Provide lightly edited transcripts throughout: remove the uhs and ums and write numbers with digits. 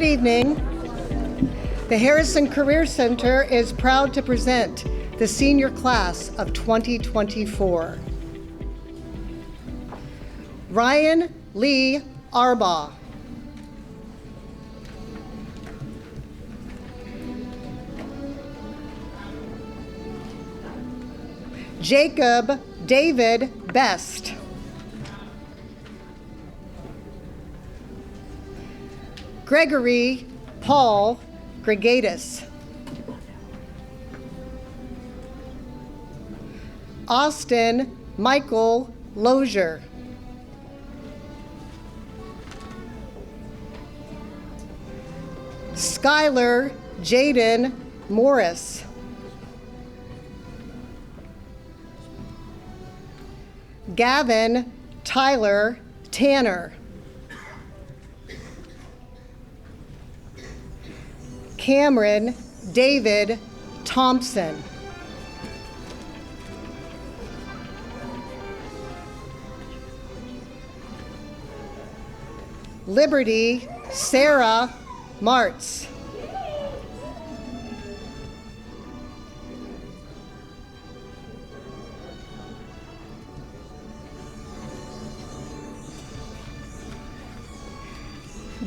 Good evening. The Harrison Career Center is proud to present the senior class of 2024. Ryan Lee Arbaugh. Jacob David Best. Gregory Paul Gregatus. Austin Michael Lozier. Skylar Jaden Morris. Gavin Tyler Tanner. Cameron David Thompson. Liberty Sarah Martz.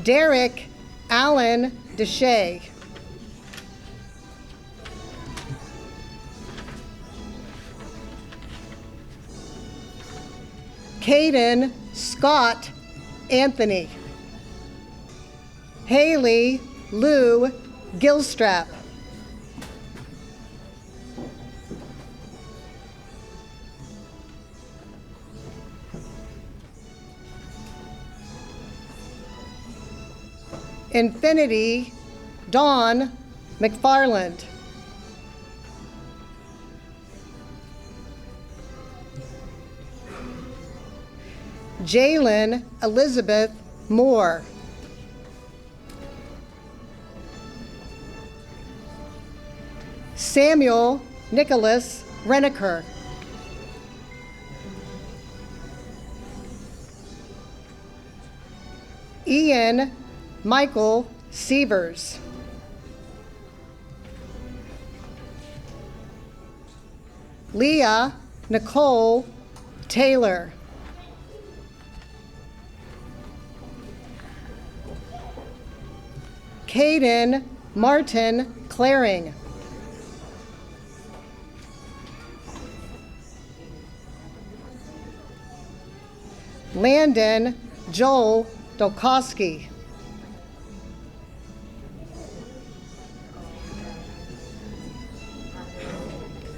Derek Allen Deshay. Caden Scott Anthony. Haley Lou Gilstrap. Infinity Dawn McFarland. Jalen Elizabeth Moore. Samuel Nicholas Reneker. Ian Michael Sievers. Leah Nicole Taylor. Caden Martin Claring. Landon Joel Dolkowski.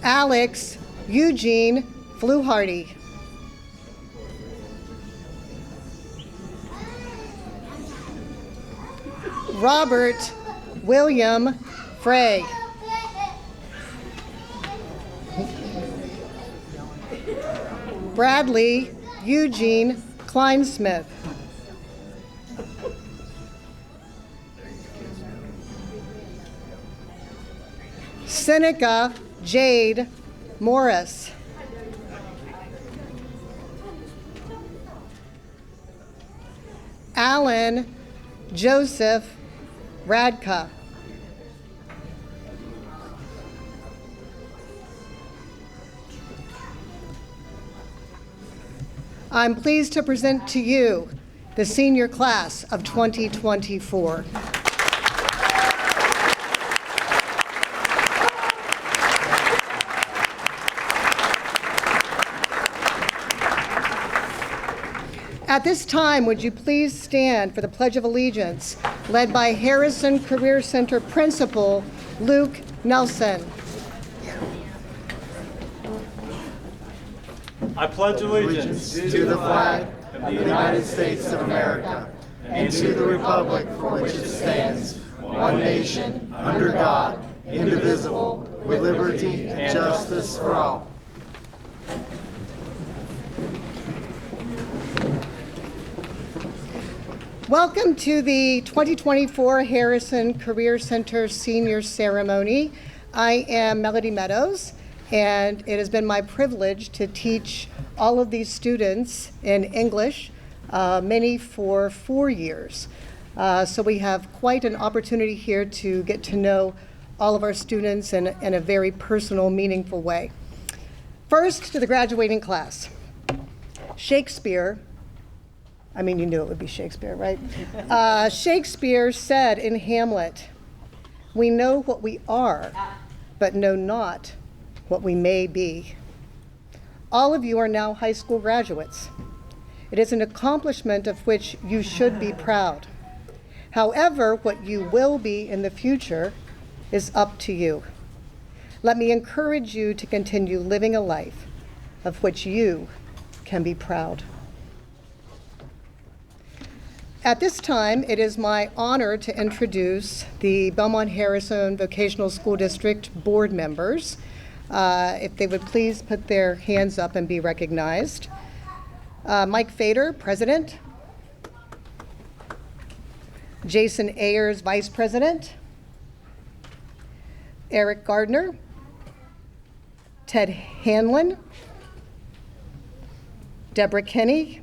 Alex Eugene Fluharty. Robert William Frey. Bradley Eugene Kleinsmith. Seneca Jade Morris. Alan Joseph Radka. I'm pleased to present to you the senior class of 2024. At this time, would you please stand for the Pledge of Allegiance, led by Harrison Career Center Principal Luke Nelson. I pledge allegiance to the flag of the United States of America and to the republic for which it stands, one nation, under God, indivisible, with liberty and justice for all. Welcome to the 2024 Harrison Career Center Senior Ceremony. I am Melody Meadows, and it has been my privilege to teach all of these students in English, many for 4 years. So we have quite an opportunity here to get to know all of our students in a very personal, meaningful way. First, to the graduating class. Shakespeare, I mean, you knew it would be Shakespeare, right? Shakespeare said in Hamlet, "We know what we are, but know not what we may be." All of you are now high school graduates. It is an accomplishment of which you should be proud. However, what you will be in the future is up to you. Let me encourage you to continue living a life of which you can be proud. At this time, it is my honor to introduce the Belmont-Harrison Vocational School District board members. If they would please put their hands up and be recognized. Mike Fader, President. Jason Ayers, Vice President. Eric Gardner. Ted Hanlon. Deborah Kinney.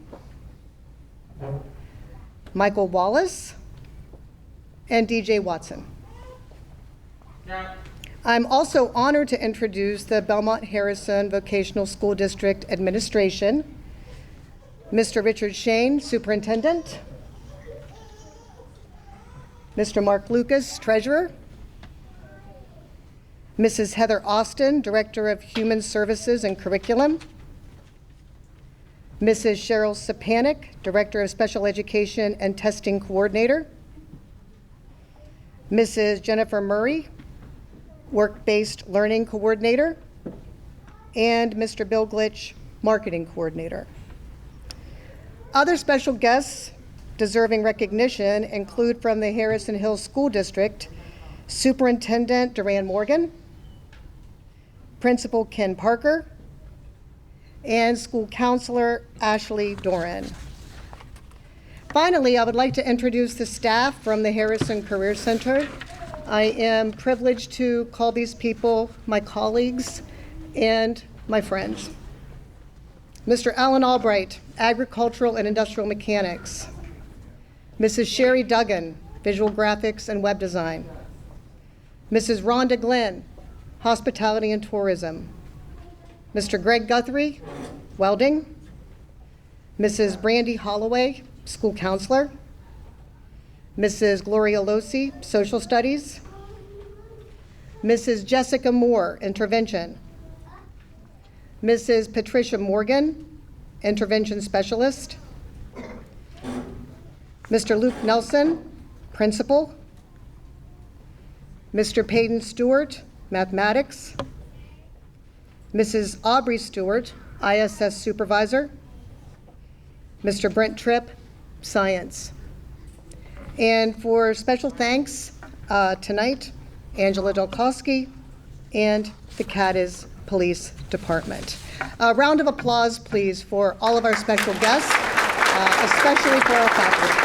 Michael Wallace. And DJ Watson. I'm also honored to introduce the Belmont-Harrison Vocational School District Administration. Mr. Richard Shane, Superintendent. Mr. Mark Lucas, Treasurer. Mrs. Heather Austin, Director of Human Services and Curriculum. Mrs. Cheryl Sapanik, Director of Special Education and Testing Coordinator. Mrs. Jennifer Murray, Work-Based Learning Coordinator. And Mr. Bill Glitch, Marketing Coordinator. Other special guests deserving recognition include from the Harrison Hills School District, Superintendent Duran Morgan, Principal Ken Parker, and School Counselor Ashley Doran. Finally, I would like to introduce the staff from the Harrison Career Center. I am privileged to call these people my colleagues and my friends. Mr. Alan Albright, Agricultural and Industrial Mechanics. Mrs. Sherry Duggan, Visual Graphics and Web Design. Mrs. Rhonda Glenn, Hospitality and Tourism. Mr. Greg Guthrie, Welding. Mrs. Brandy Holloway, School Counselor. Mrs. Gloria Losi, Social Studies. Mrs. Jessica Moore, Intervention. Mrs. Patricia Morgan, Intervention Specialist. Mr. Luke Nelson, Principal. Mr. Peyton Stewart, Mathematics. Mrs. Aubrey Stewart, ISS Supervisor. Mr. Brent Tripp, Science. And for special thanks tonight, Angela Dolkowski and the Cadiz Police Department. A round of applause, please, for all of our special guests, especially for our faculty.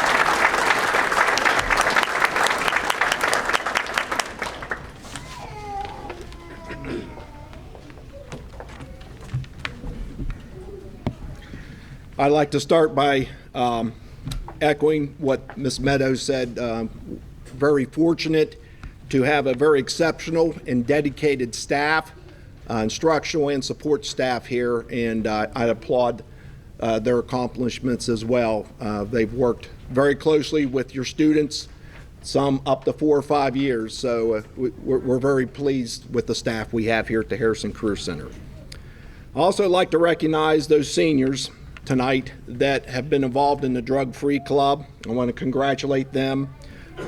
I'd like to start by echoing what Ms. Meadows said. Very fortunate to have a very exceptional and dedicated staff, instructional and support staff here, and I applaud their accomplishments as well. They've worked very closely with your students, some up to 4 or 5 years, so we're very pleased with the staff we have here at the Harrison Career Center. I also like to recognize those seniors tonight that have been involved in the Drug-Free Club. I want to congratulate them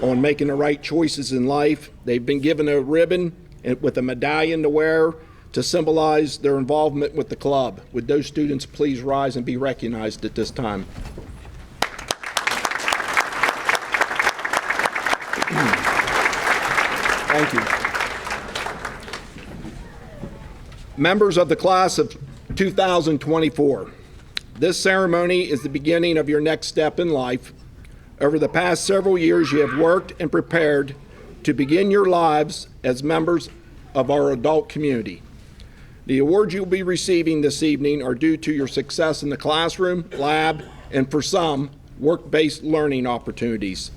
on making the right choices in life. They've been given a ribbon with a medallion to wear to symbolize their involvement with the club. Would those students please rise and be recognized at this time? Thank you. Members of the class of 2024, this ceremony is the beginning of your next step in life. Over the past several years, you have worked and prepared to begin your lives as members of our adult community. The awards you'll be receiving this evening are due to your success in the classroom, lab, and for some, work-based learning opportunities.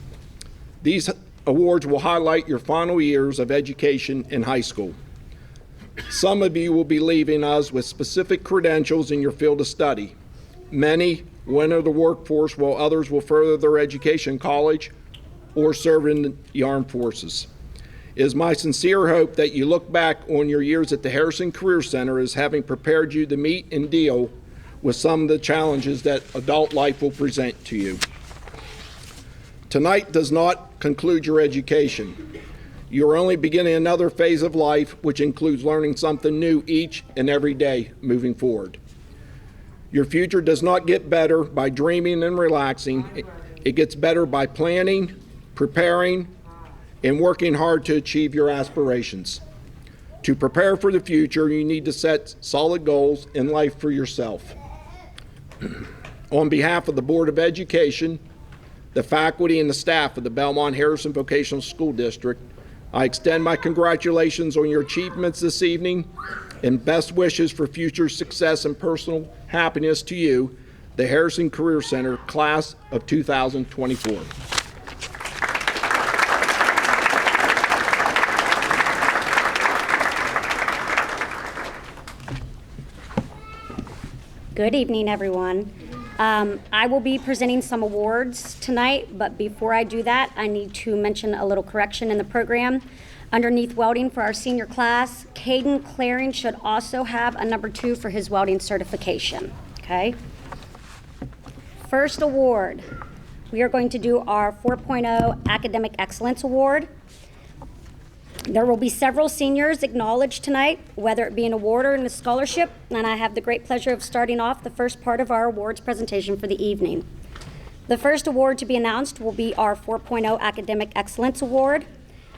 These awards will highlight your final years of education in high school. Some of you will be leaving us with specific credentials in your field of study. Many will enter the workforce, while others will further their education in college or serve in the armed forces. It is my sincere hope that you look back on your years at the Harrison Career Center as having prepared you to meet and deal with some of the challenges that adult life will present to you. Tonight does not conclude your education. You are only beginning another phase of life, which includes learning something new each and every day moving forward. Your future does not get better by dreaming and relaxing. It gets better by planning, preparing, and working hard to achieve your aspirations. To prepare for the future, you need to set solid goals in life for yourself. On behalf of the Board of Education, the faculty, and the staff of the Belmont-Harrison Vocational School District, I extend my congratulations on your achievements this evening and best wishes for future success and personal happiness to you, the Harrison Career Center Class of 2024. Good evening, everyone. I will be presenting some awards tonight, but before I do that, I need to mention a little correction in the program. Underneath welding for our senior class, Caden Claring should also have a number 2 for his welding certification, okay? First award, we are going to do our 4.0 Academic Excellence Award. There will be several seniors acknowledged tonight, whether it be an award or a scholarship, and I have the great pleasure of starting off the first part of our awards presentation for the evening. The first award to be announced will be our 4.0 Academic Excellence Award.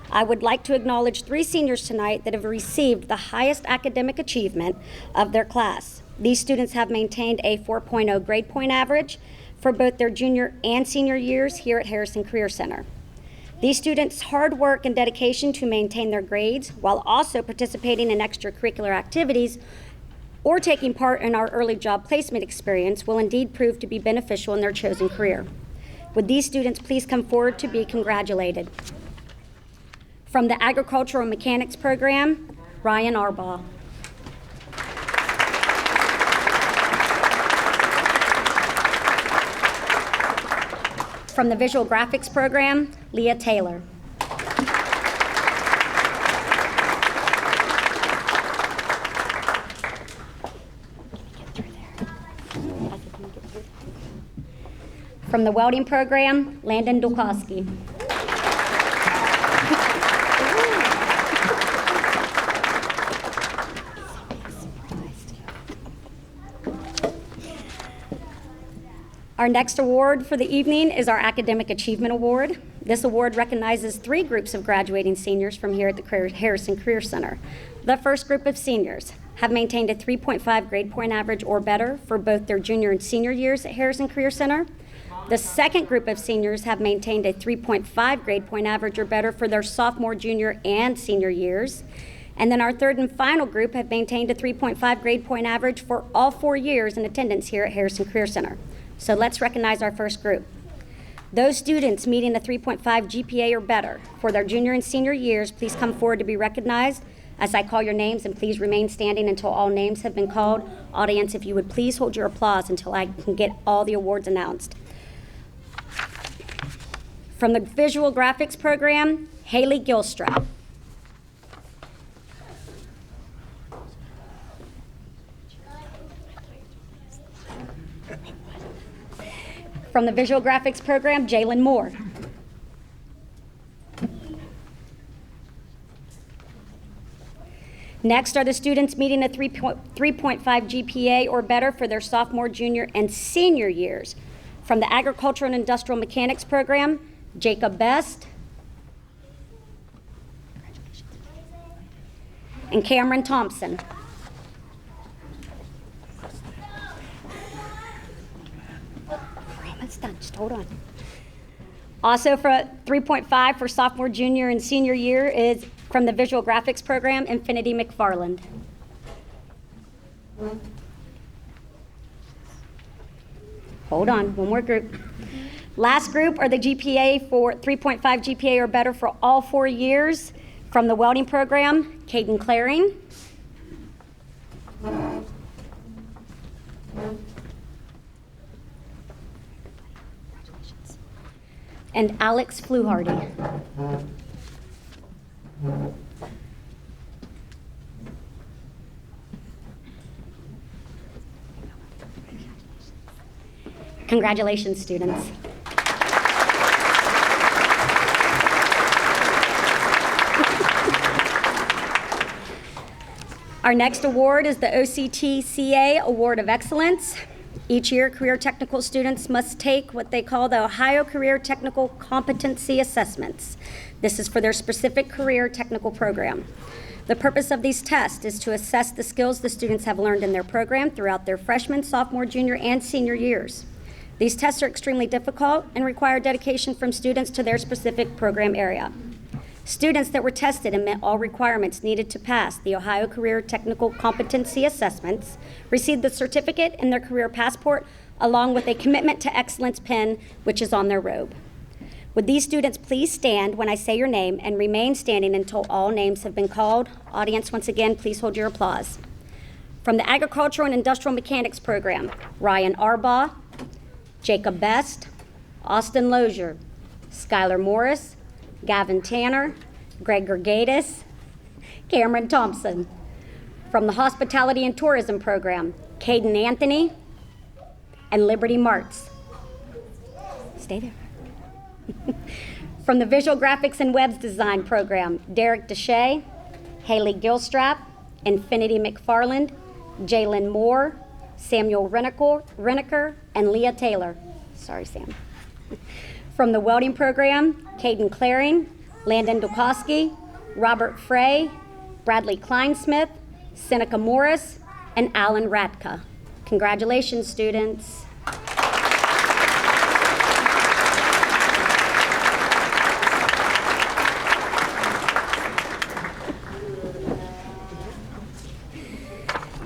I would like to acknowledge 3 seniors tonight that have received the highest academic achievement of their class. These students have maintained a 4.0 grade point average for both their junior and senior years here at Harrison Career Center. These students' hard work and dedication to maintain their grades while also participating in extracurricular activities or taking part in our early job placement experience will indeed prove to be beneficial in their chosen career. Would these students please come forward to be congratulated? From the Agricultural Mechanics Program, Ryan Arbaugh. From the Visual Graphics Program, Leah Taylor. From the Welding Program, Landon Dulkowski. Our next award for the evening is our Academic Achievement Award. This award recognizes 3 groups of graduating seniors from here at the Harrison Career Center. The first group of seniors have maintained a 3.5 grade point average or better for both their junior and senior years at Harrison Career Center. The second group of seniors have maintained a 3.5 grade point average or better for their sophomore, junior, and senior years. And then our third and final group have maintained a 3.5 grade point average for all 4 years in attendance here at Harrison Career Center. So let's recognize our first group. Those students meeting a 3.5 GPA or better for their junior and senior years, please come forward to be recognized as I call your names, and please remain standing until all names have been called. Audience, if you would please hold your applause until I can get all the awards announced. From the Visual Graphics Program, Haley Gilstrap. From the Visual Graphics Program, Jalen Moore. Next are the students meeting a 3.5 GPA or better for their sophomore, junior, and senior years. From the Agricultural and Industrial Mechanics Program, Jacob Best and Cameron Thompson. It's done, just hold on. Also for 3.5 for sophomore, junior, and senior year is from the Visual Graphics Program, Infinity McFarland. Hold on, one more group. Last group are the GPA for 3.5 GPA or better for all 4 years from the welding program, Caden Claring. And Alex Fluharty. Congratulations, students. Our next award is the OCTCA Award of Excellence. Each year, career technical students must take what they call the Ohio Career Technical Competency Assessments. This is for their specific career technical program. The purpose of these tests is to assess the skills the students have learned in their program throughout their freshman, sophomore, junior, and senior years. These tests are extremely difficult and require dedication from students to their specific program area. Students that were tested and met all requirements needed to pass the Ohio Career Technical Competency Assessments received the certificate and their career passport, along with a Commitment to Excellence pin, which is on their robe. Would these students please stand when I say your name and remain standing until all names have been called? Audience, once again, please hold your applause. From the Agricultural and Industrial Mechanics program, Ryan Arbaugh, Jacob Best, Austin Lozier, Skylar Morris, Gavin Tanner, Greg Gergatis, Cameron Thompson. From the Hospitality and Tourism program, Caden Anthony and Liberty Martz. Stay there. From the Visual Graphics and Webs Design program, Derek Deshay, Haley Gilstrap, Infinity McFarland, Jalen Moore, Samuel Reneker, and Leah Taylor. Sorry, Sam. From the welding program, Caden Claring, Landon Dukowski, Robert Frey, Bradley Kleinsmith, Seneca Morris, and Alan Ratka. Congratulations, students.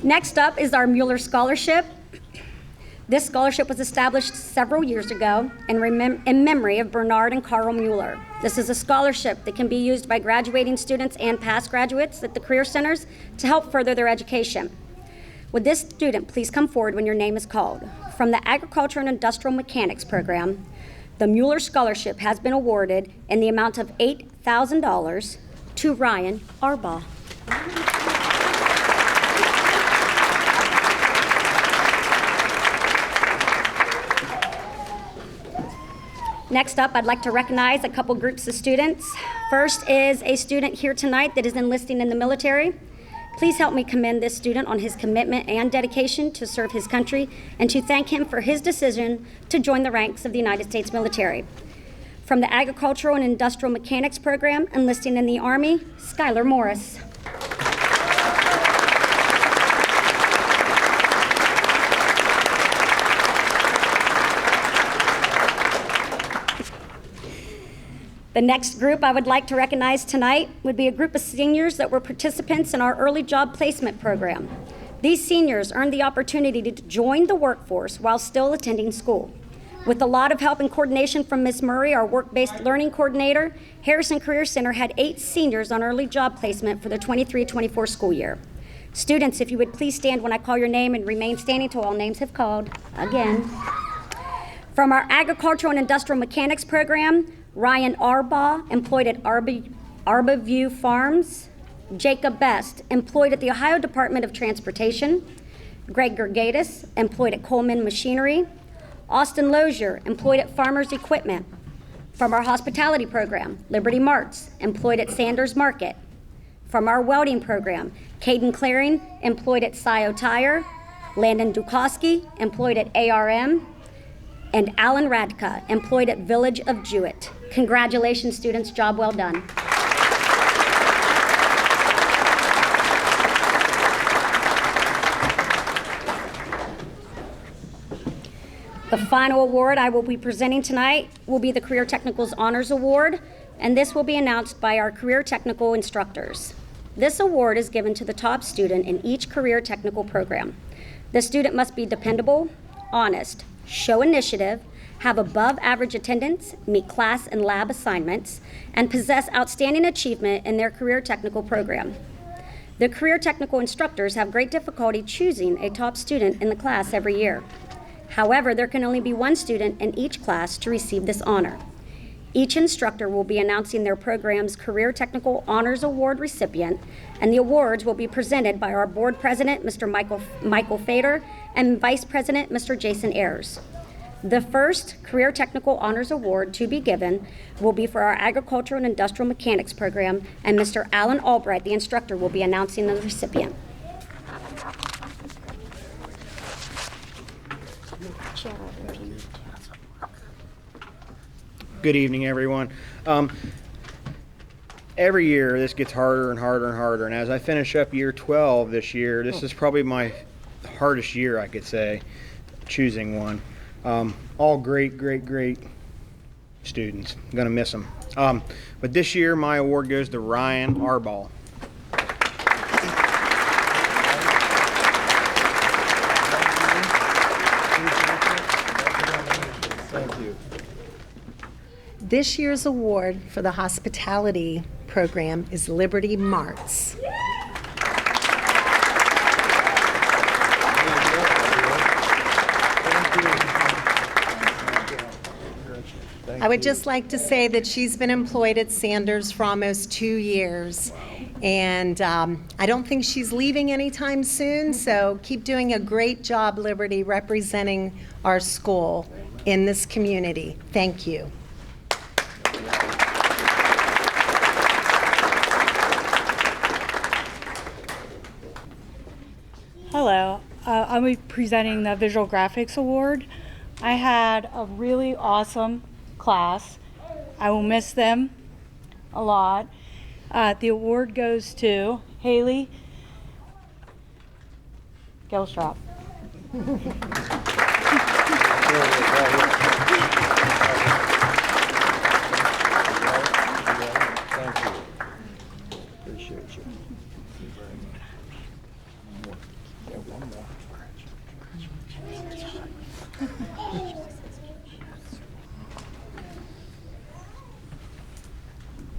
Next up is our Mueller Scholarship. This scholarship was established several years ago in memory of Bernard and Carl Mueller. This is a scholarship that can be used by graduating students and past graduates at the Career Centers to help further their education. Would this student please come forward when your name is called? From the Agriculture and Industrial Mechanics program, the Mueller Scholarship has been awarded in the amount of $8,000 to Ryan Arbaugh. Next up, I'd like to recognize a couple groups of students. First is a student here tonight that is enlisting in the military. Please help me commend this student on his commitment and dedication to serve his country and to thank him for his decision to join the ranks of the United States military. From the Agricultural and Industrial Mechanics program, enlisting in the Army, Skylar Morris. The next group I would like to recognize tonight would be a group of seniors that were participants in our early job placement program. These seniors earned the opportunity to join the workforce while still attending school. With a lot of help and coordination from Ms. Murray, our work-based learning coordinator, Harrison Career Center had 8 seniors on early job placement for the 23-24 school year. Students, if you would please stand when I call your name and remain standing till all names have called. Again. From our Agricultural and Industrial Mechanics program, Ryan Arbaugh, employed at Arbaview Farms. Jacob Best, employed at the Ohio Department of Transportation. Greg Gergatis, employed at Coleman Machinery. Austin Lozier, employed at Farmers Equipment. From our hospitality program, Liberty Martz, employed at Sanders Market. From our welding program, Caden Claring, employed at Scio Tire. Landon Dukowski, employed at ARM. And Alan Radka, employed at Village of Jewett. Congratulations, students. Job well done. The final award I will be presenting tonight will be the Career Technicals Honors Award, and this will be announced by our Career Technical instructors. This award is given to the top student in each career technical program. The student must be dependable, honest, show initiative, have above average attendance, meet class and lab assignments, and possess outstanding achievement in their career technical program. The career technical instructors have great difficulty choosing a top student in the class every year. However, there can only be one student in each class to receive this honor. Each instructor will be announcing their program's Career Technical Honors Award recipient, and the awards will be presented by our board president, Mr. Michael Fader, and vice president, Mr. Jason Ayers. The first Career Technical Honors Award to be given will be for our Agricultural and Industrial Mechanics program, and Mr. Alan Albright, the instructor, will be announcing the recipient. Good evening, everyone. Every year this gets harder and harder and harder, and as I finish up year 12 this year, this is probably my hardest year, I could say, choosing one. All great students. I'm gonna miss them. But this year my award goes to Ryan Arball. This year's award for the hospitality program is Liberty Marts. I would just like to say that she's been employed at Sanders for almost 2 years, and I don't think she's leaving anytime soon, so keep doing a great job, Liberty, representing our school in this community. Thank you. Hello, I'll be presenting the Visual Graphics Award. I had a really awesome class. I will miss them a lot. The award goes to Haley Gilstrap.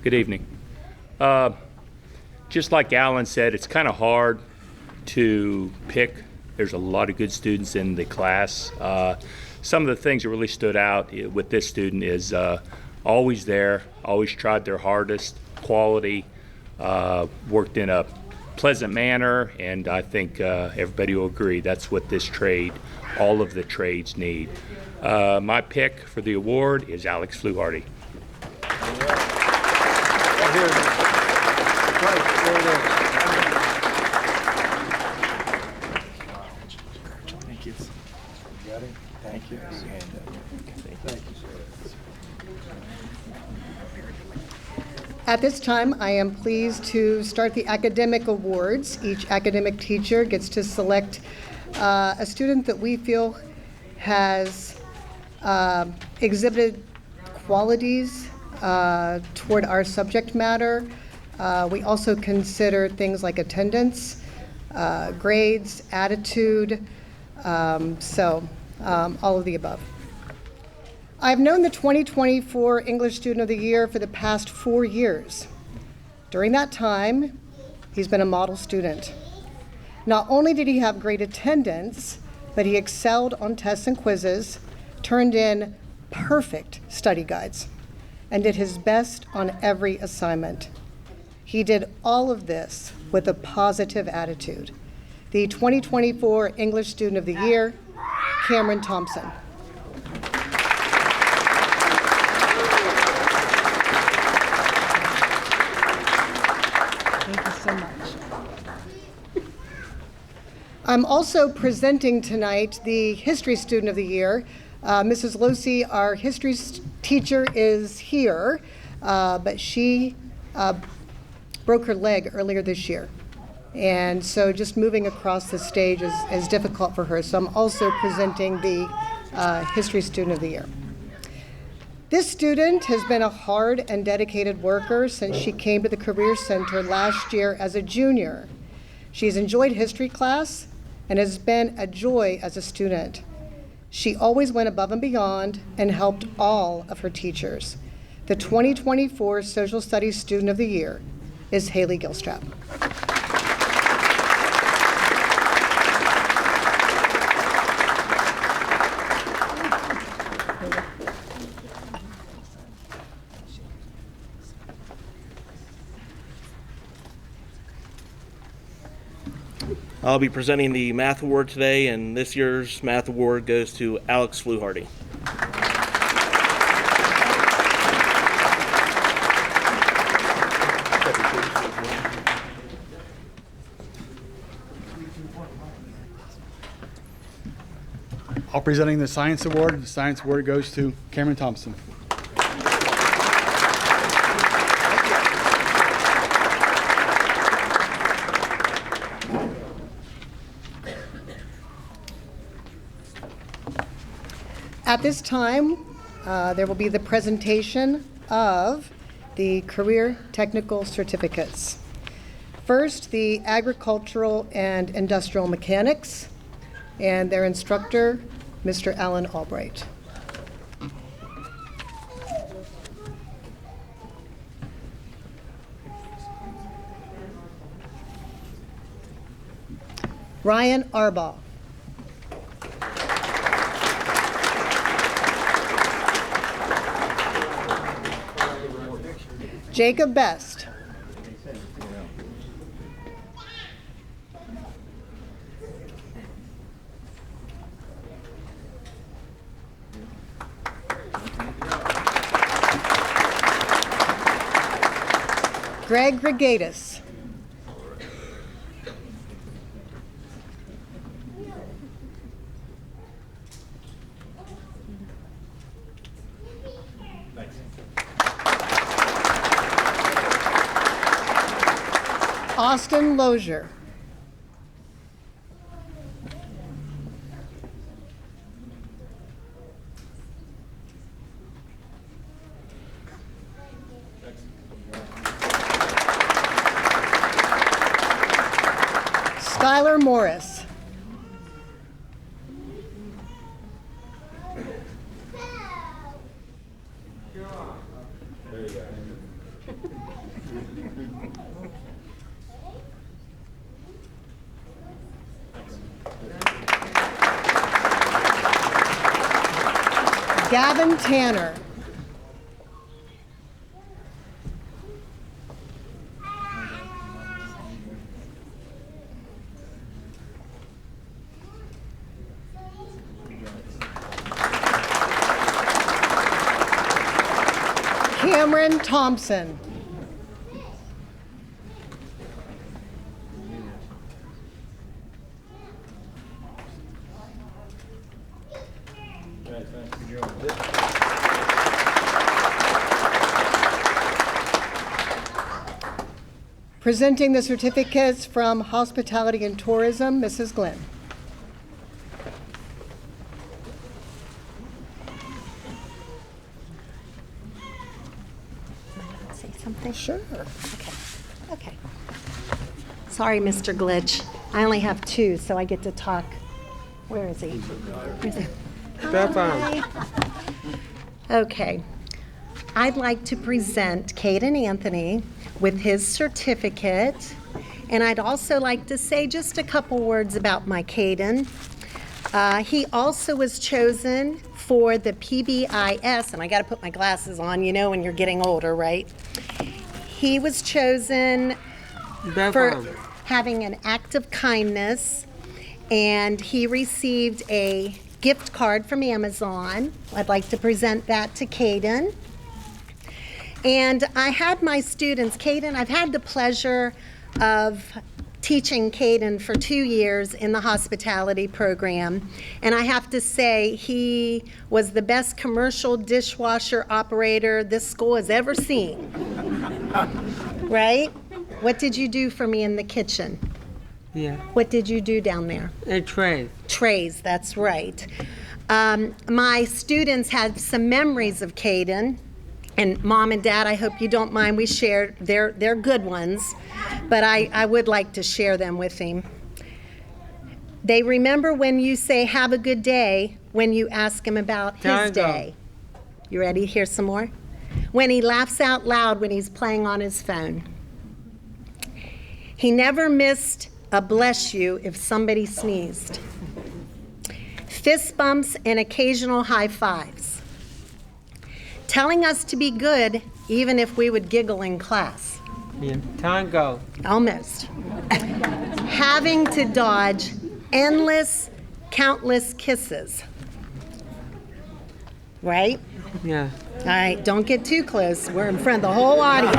Good evening. Just like Alan said, it's kind of hard to pick. There's a lot of good students in the class. Some of the things that really stood out with this student is always there, always tried their hardest, quality, worked in a pleasant manner, and I think everybody will agree that's what this trade, all of the trades need. My pick for the award is Alex Fluharty. Thank you. Thank you. At this time, I am pleased to start the academic awards. Each academic teacher gets to select a student that we feel has exhibited qualities toward our subject matter. We also consider things like attendance, grades, attitude, all of the above. I've known the 2024 English Student of the Year for the past 4 years. During that time, he's been a model student. Not only did he have great attendance, but he excelled on tests and quizzes, turned in perfect study guides, and did his best on every assignment. He did all of this with a positive attitude. The 2024 English Student of the Year, Cameron Thompson. Thank you so much. I'm also presenting tonight the History Student of the Year. Mrs. Losi, our history teacher, is here, but she broke her leg earlier this year. And so just moving across the stage is difficult for her. So I'm also presenting the History Student of the Year. This student has been a hard and dedicated worker since she came to the Career Center last year as a junior. She's enjoyed history class and has been a joy as a student. She always went above and beyond and helped all of her teachers. The 2024 Social Studies Student of the Year is Haley Gilstrap. I'll be presenting the Math Award today, and this year's Math Award goes to Alex Fluharty. I'll be presenting the Science Award. The Science Award goes to Cameron Thompson. At this time, there will be the presentation of the Career Technical Certificates. First, the Agricultural and Industrial Mechanics, and their instructor, Mr. Alan Albright. Ryan Arbaugh. Jacob Best. Greg Regatas. Austin Lozier. Skylar Morris. Gavin Tanner. Cameron Thompson. Presenting the certificates from Hospitality and Tourism, Mrs. Glenn. Say something? Sure. Okay. Sorry, Mr. Glitch. I only have two, so I get to talk. Where is he? Where's he? Hi. Okay. I'd like to present Caden Anthony with his certificate, and I'd also like to say just a couple words about my Caden. He also was chosen for the PBIS, and I got to put my glasses on, you know, when you're getting older, right? He was chosen for having an act of kindness, and he received a gift card from Amazon. I'd like to present that to Caden. And I had my students, Caden, I've had the pleasure of teaching Caden for 2 years in the hospitality program. And I have to say, he was the best commercial dishwasher operator this school has ever seen. Right? What did you do for me in the kitchen? Yeah. What did you do down there? A tray. Trays, that's right. My students had some memories of Caden. And Mom and Dad, I hope you don't mind, we shared, they're good ones, but I would like to share them with him. They remember when you say, "Have a good day," when you ask him about his day. You ready to hear some more? When he laughs out loud when he's playing on his phone. He never missed a bless you if somebody sneezed. Fist bumps and occasional high fives. Telling us to be good even if we would giggle in class. Tango. Almost. Having to dodge endless, countless kisses. Right? Yeah. All right, don't get too close. We're in front of the whole audience.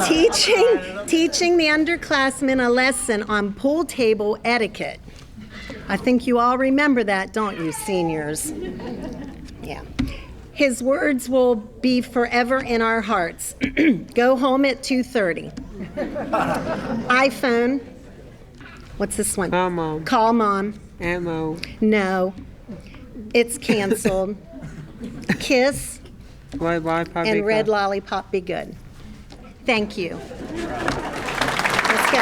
Teaching the underclassmen a lesson on pool table etiquette. I think you all remember that, don't you, seniors? Yeah. His words will be forever in our hearts. Go home at 2:30. iPhone. What's this one? Call Mom. Call Mom. Ammo. No. It's canceled. Kiss. Bye-bye, Paprika. And red lollipop be good. Thank you. Let's go.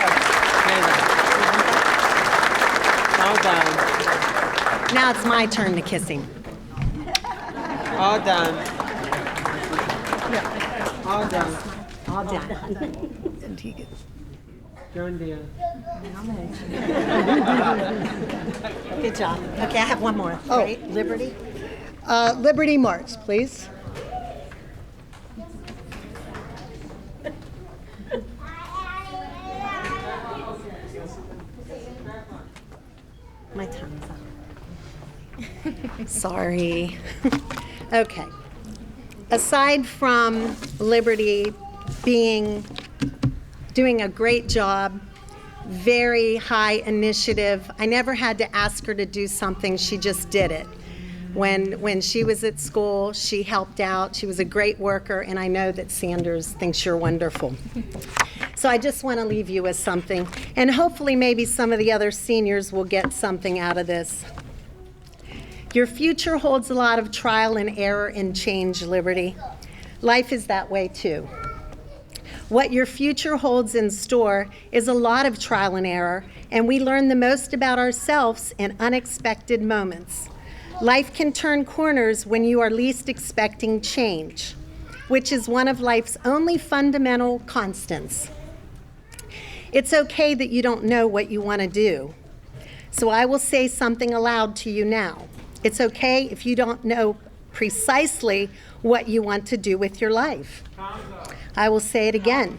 All done. Now it's my turn to kiss him. All done. All done. All done. John Deere. Good job. Okay, I have one more. Oh. Right? Liberty. Liberty March, please. My time's up. Sorry. Okay. Aside from Liberty doing a great job, very high initiative, I never had to ask her to do something, she just did it. When she was at school, she helped out, she was a great worker, and I know that Sanders thinks you're wonderful. So I just want to leave you with something, and hopefully maybe some of the other seniors will get something out of this. Your future holds a lot of trial and error and change, Liberty. Life is that way too. What your future holds in store is a lot of trial and error, and we learn the most about ourselves in unexpected moments. Life can turn corners when you are least expecting change, which is one of life's only fundamental constants. It's okay that you don't know what you want to do. So I will say something aloud to you now. It's okay if you don't know precisely what you want to do with your life. I will say it again.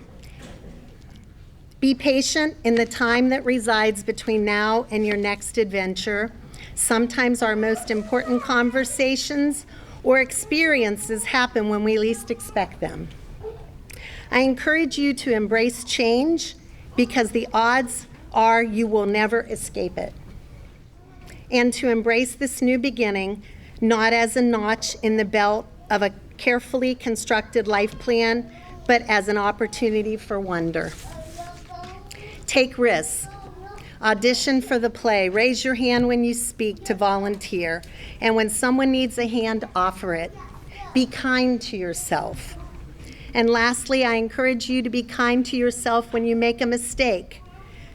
Be patient in the time that resides between now and your next adventure. Sometimes our most important conversations or experiences happen when we least expect them. I encourage you to embrace change because the odds are you will never escape it. And to embrace this new beginning, not as a notch in the belt of a carefully constructed life plan, but as an opportunity for wonder. Take risks. Audition for the play. Raise your hand when you speak to volunteer. And when someone needs a hand, offer it. Be kind to yourself. And lastly, I encourage you to be kind to yourself when you make a mistake.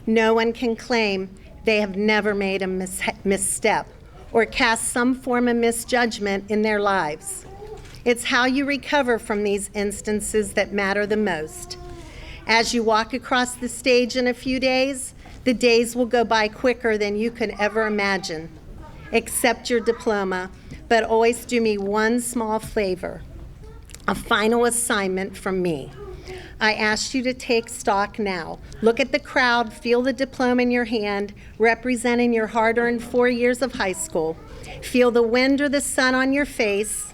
No one can claim they have never made a misstep or cast some form of misjudgment in their lives. It's how you recover from these instances that matter the most. As you walk across the stage in a few days, the days will go by quicker than you could ever imagine. Accept your diploma, but always do me one small favor, a final assignment from me. I ask you to take stock now. Look at the crowd, feel the diploma in your hand, representing your hard-earned 4 years of high school. Feel the wind or the sun on your face,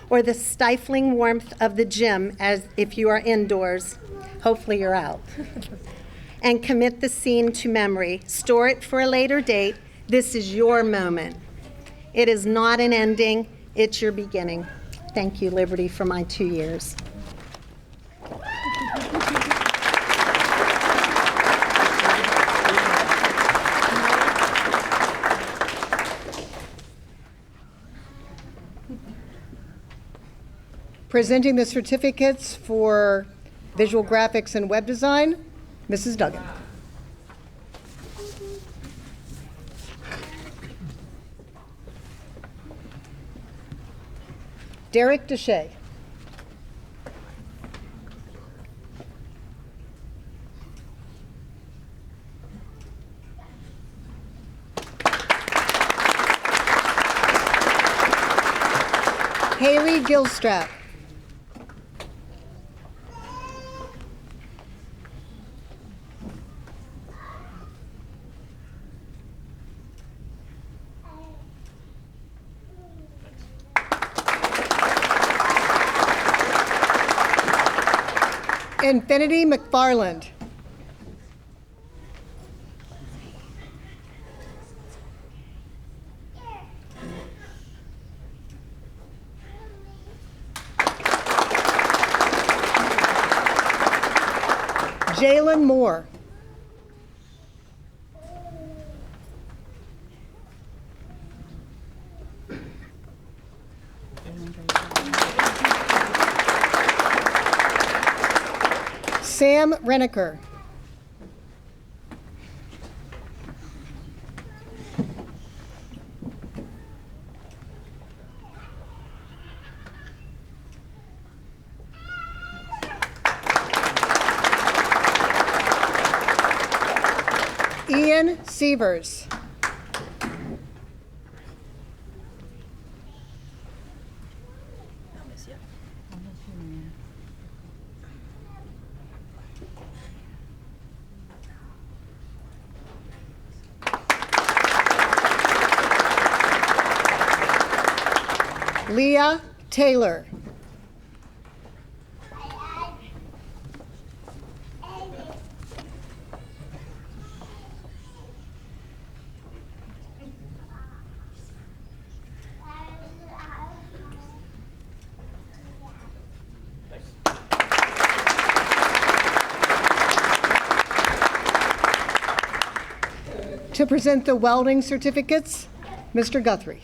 or the stifling warmth of the gym as if you are indoors. Hopefully you're out. And commit the scene to memory. Store it for a later date. This is your moment. It is not an ending, it's your beginning. Thank you, Liberty, for my 2 years. Presenting the certificates for visual graphics and web design, Mrs. Duggan. Derek Deshay. Haley Gilstrap. Infinity McFarland. Jalen Moore. Sam Reneker. Ian Sievers. Leah Taylor. To present the welding certificates, Mr. Guthrie.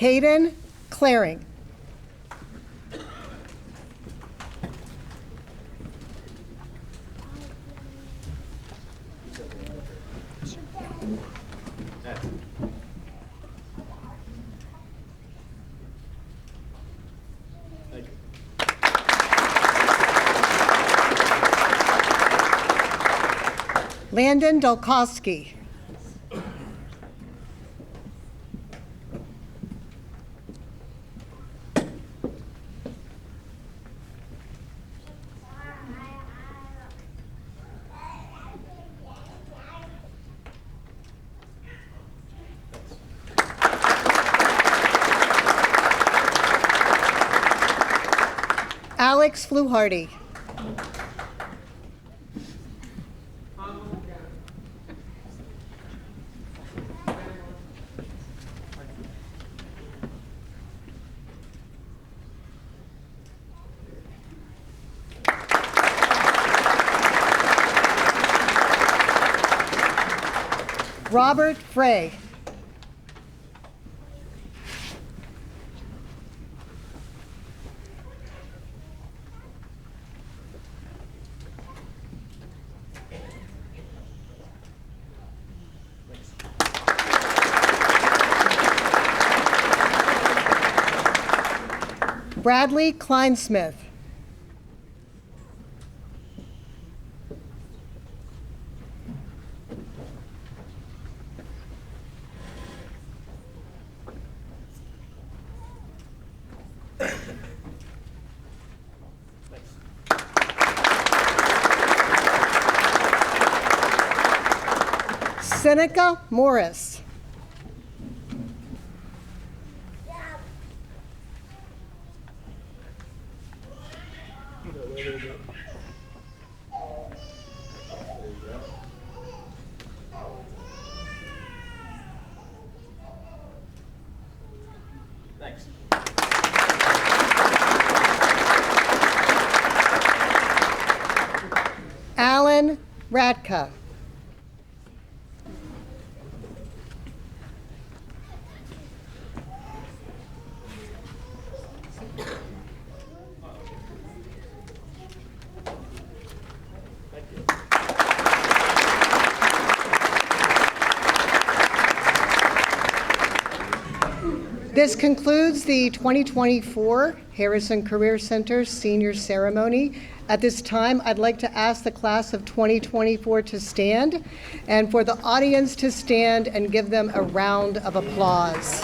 Caden Claring. Landon Dolkowski. Alex Fluharty. Robert Frey. Bradley Kleinsmith. Seneca Morris. Thanks. Alan Radka. This concludes the 2024 Harrison Career Center Senior Ceremony. At this time, I'd like to ask the class of 2024 to stand, and for the audience to stand and give them a round of applause.